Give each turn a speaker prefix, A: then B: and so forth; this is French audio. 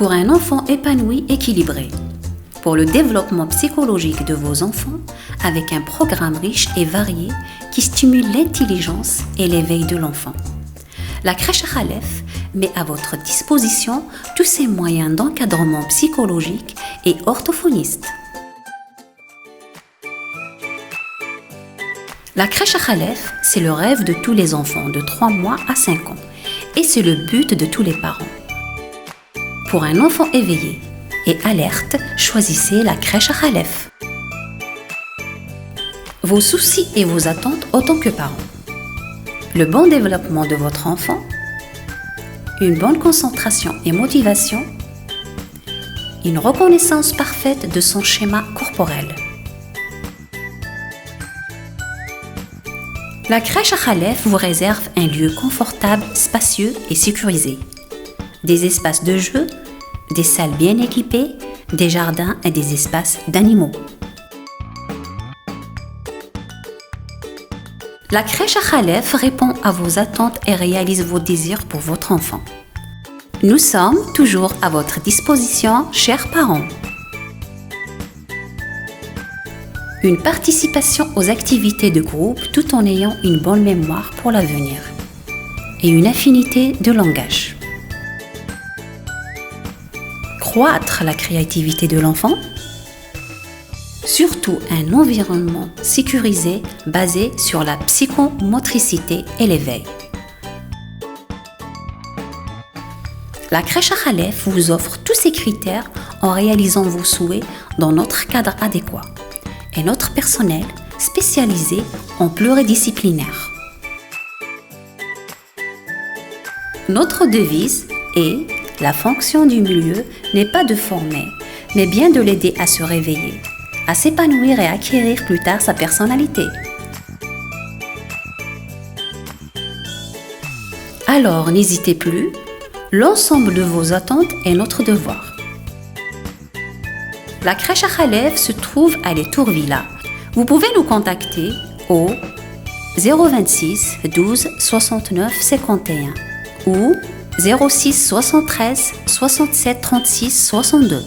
A: Pour un enfant épanoui, équilibré. Pour le développement psychologique de vos enfants, avec un programme riche et varié qui stimule l'intelligence et l'éveil de l'enfant. La crèche Khalef met à votre disposition tous ces moyens d'encadrement psychologique et orthophoniste. La crèche Khalef, c'est le rêve de tous les enfants de 3 mois à 5 ans et c'est le but de tous les parents. Pour un enfant éveillé et alerte, choisissez la crèche Khalef. Vos soucis et vos attentes autant que parents. Le bon développement de votre enfant, une bonne concentration et motivation, une reconnaissance parfaite de son schéma corporel. La crèche Khalef vous réserve un lieu confortable, spacieux et sécurisé. Des espaces de jeu, des salles bien équipées, des jardins et des espaces d'animaux. La crèche Khalef répond à vos attentes et réalise vos désirs pour votre enfant. Nous sommes toujours à votre disposition, chers parents. Une participation aux activités de groupe tout en ayant une bonne mémoire pour l'avenir. Et une affinité de langage. Croître la créativité de l'enfant. Surtout un environnement sécurisé basé sur la psychomotricité et l'éveil. La crèche Khalef vous offre tous ces critères en réalisant vos souhaits dans notre cadre adéquat et notre personnel spécialisé en pluridisciplinaire. Notre devise est « La fonction du milieu n'est pas de former, mais bien de l'aider à se réveiller, à s'épanouir et acquérir plus tard sa personnalité. » Alors n'hésitez plus, l'ensemble de vos attentes est notre devoir. La crèche Khalef se trouve à Les Tours Villa. Vous pouvez nous contacter au 026 12 69 51 ou 06 73 67 36 62.